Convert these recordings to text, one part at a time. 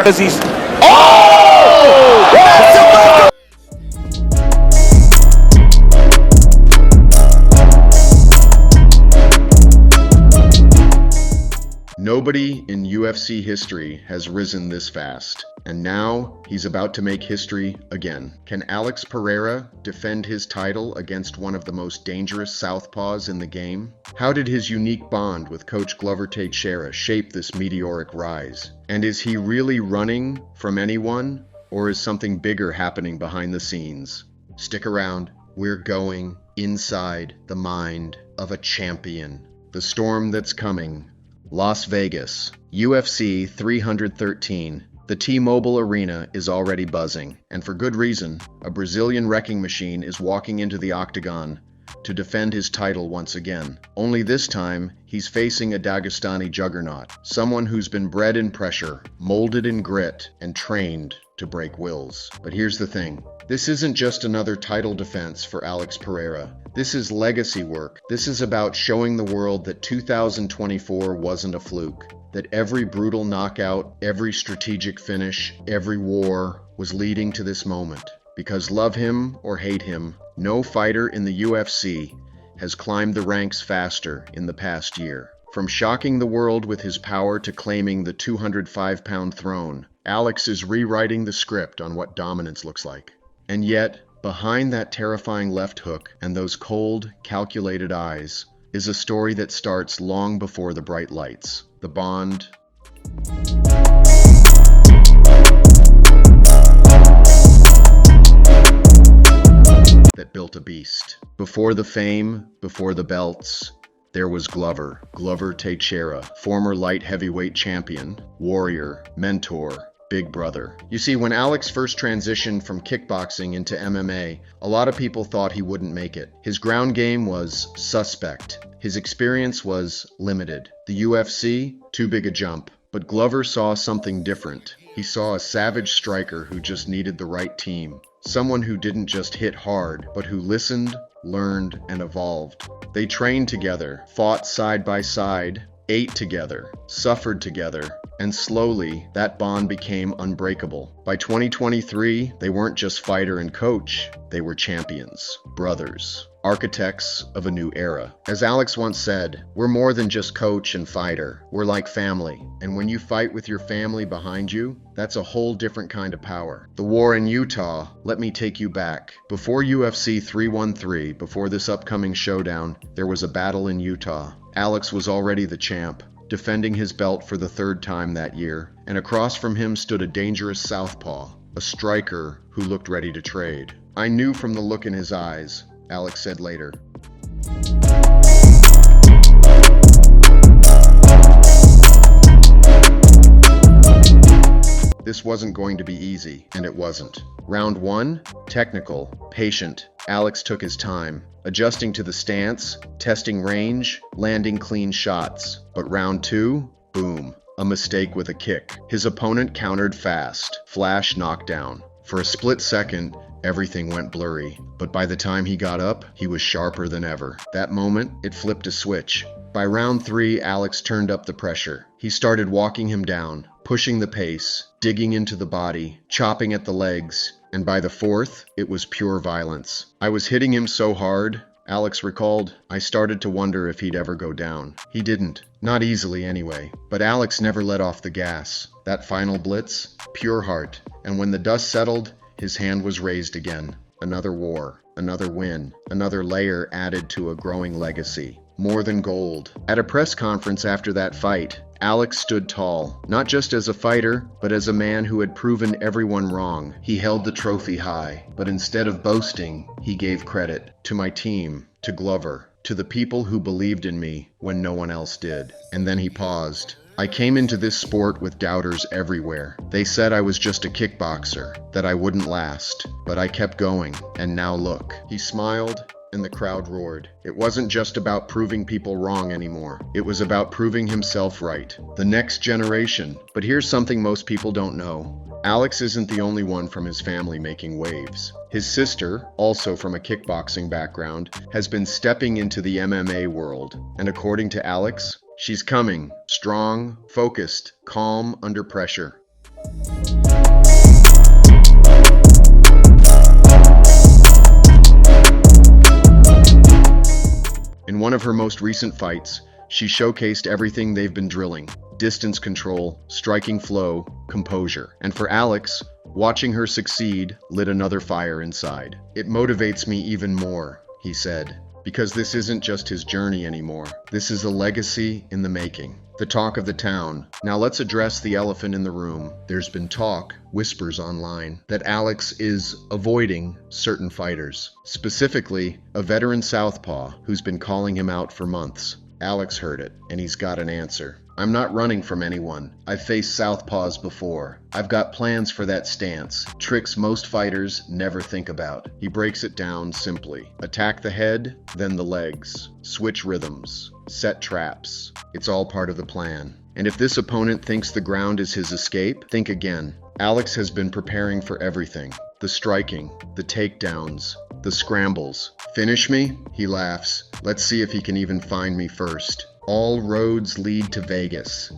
Because he's... Oh! Nobody in UFC history has risen this fast, and now he's about to make history again. Can Alex Pereira defend his title against one of the most dangerous southpaws in the game? How did his unique bond with Coach Glover Teixeira shape this meteoric rise? And is he really running from anyone, or is something bigger happening behind the scenes? Stick around, we're going inside the mind of a champion. The storm that's coming. Las Vegas, UFC 313. The T-Mobile Arena is already buzzing, and for good reason. A Brazilian wrecking machine is walking into the octagon to defend his title once again. Only this time, he's facing a Dagestani juggernaut, someone who's been bred in pressure, molded in grit, and trained to break wills. But here's the thing. This isn't just another title defense for Alex Pereira. This is legacy work. This is about showing the world that 2024 wasn't a fluke, that every brutal knockout, every strategic finish, every war was leading to this moment. Because love him or hate him, no fighter in the UFC has climbed the ranks faster in the past year. From shocking the world with his power to claiming the 205-pound throne, Alex is rewriting the script on what dominance looks like. And yet, behind that terrifying left hook and those cold, calculated eyes is a story that starts long before the bright lights. The bond that built a beast. Before the fame, before the belts, there was Glover Teixeira, former light heavyweight champion, warrior, mentor, big brother. You see, when Alex first transitioned from kickboxing into MMA, a lot of people thought he wouldn't make it. His ground game was suspect. His experience was limited. The UFC, too big a jump. But Glover saw something different. He saw a savage striker who just needed the right team. Someone who didn't just hit hard, but who listened, learned, and evolved. They trained together, fought side by side, ate together, suffered together, and slowly that bond became unbreakable. By 2023, they weren't just fighter and coach, they were champions, brothers, architects of a new era. As Alex once said, we're more than just coach and fighter, we're like family. And when you fight with your family behind you, that's a whole different kind of power. The war in Utah, let me take you back. Before UFC 313, before this upcoming showdown, there was a battle in Utah. Alex was already the champ, defending his belt for the third time that year, and across from him stood a dangerous southpaw, a striker who looked ready to trade. I knew from the look in his eyes, Alex said later. This wasn't going to be easy, and it wasn't. Round 1, technical, patient. Alex took his time, adjusting to the stance, testing range, landing clean shots. But round 2, boom, a mistake with a kick. His opponent countered fast, flash knockdown. For a split second, everything went blurry, but by the time he got up, he was sharper than ever. That moment, it flipped a switch. By round 3, Alex turned up the pressure. He started walking him down, pushing the pace, digging into the body, chopping at the legs, and by the 4th, it was pure violence. I was hitting him so hard, Alex recalled, I started to wonder if he'd ever go down. He didn't. Not easily anyway. But Alex never let off the gas. That final blitz, pure heart. And when the dust settled, his hand was raised again. Another war, another win, another layer added to a growing legacy. More than gold. At a press conference after that fight, Alex stood tall, not just as a fighter, but as a man who had proven everyone wrong. He held the trophy high, but instead of boasting, he gave credit to my team, to Glover, to the people who believed in me when no one else did. And then he paused. I came into this sport with doubters everywhere. They said I was just a kickboxer, that I wouldn't last, but I kept going, and now look. He smiled, and the crowd roared. It wasn't just about proving people wrong anymore. It was about proving himself right. The next generation. But here's something most people don't know. Alex isn't the only one from his family making waves. His sister, also from a kickboxing background, has been stepping into the MMA world. And according to Alex, she's coming, strong, focused, calm under pressure. one of her most recent fights, she showcased everything they've been drilling: distance control, striking flow, composure. And for Alex, watching her succeed lit another fire inside. "It motivates me even more," he said, "because this isn't just his journey anymore. This is a legacy in the making." The talk of the town. Now let's address the elephant in the room. There's been talk, whispers online, that Alex is avoiding certain fighters. Specifically, a veteran southpaw who's been calling him out for months. Alex heard it, and he's got an answer. "I'm not running from anyone. I've faced southpaws before. I've got plans for that stance. Tricks most fighters never think about." He breaks it down simply. Attack the head, then the legs. Switch rhythms. Set traps. It's all part of the plan. And if this opponent thinks the ground is his escape, think again. Alex has been preparing for everything. The striking, the takedowns, the scrambles. "Finish me?" He laughs. "Let's see if he can even find me first." All roads lead to Vegas.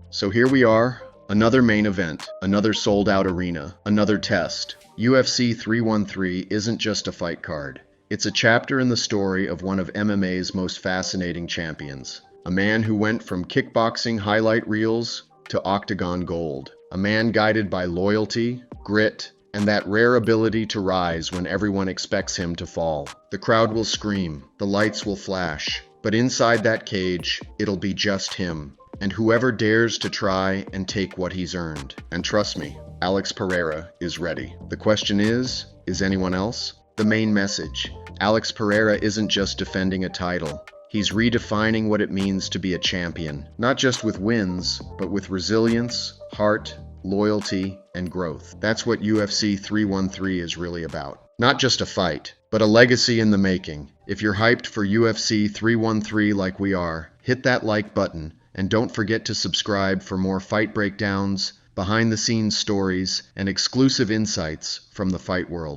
So here we are, another main event, another sold-out arena, another test. UFC 313 isn't just a fight card. It's a chapter in the story of one of MMA's most fascinating champions. A man who went from kickboxing highlight reels to octagon gold. A man guided by loyalty, grit, and that rare ability to rise when everyone expects him to fall. The crowd will scream, the lights will flash, but inside that cage, it'll be just him, and whoever dares to try and take what he's earned. And trust me, Alex Pereira is ready. The question is anyone else? The main message: Alex Pereira isn't just defending a title. He's redefining what it means to be a champion, not just with wins, but with resilience, heart, loyalty, and growth. That's what UFC 313 is really about. Not just a fight, but a legacy in the making. If you're hyped for UFC 313 like we are, hit that like button, and don't forget to subscribe for more fight breakdowns, behind-the-scenes stories, and exclusive insights from the fight world.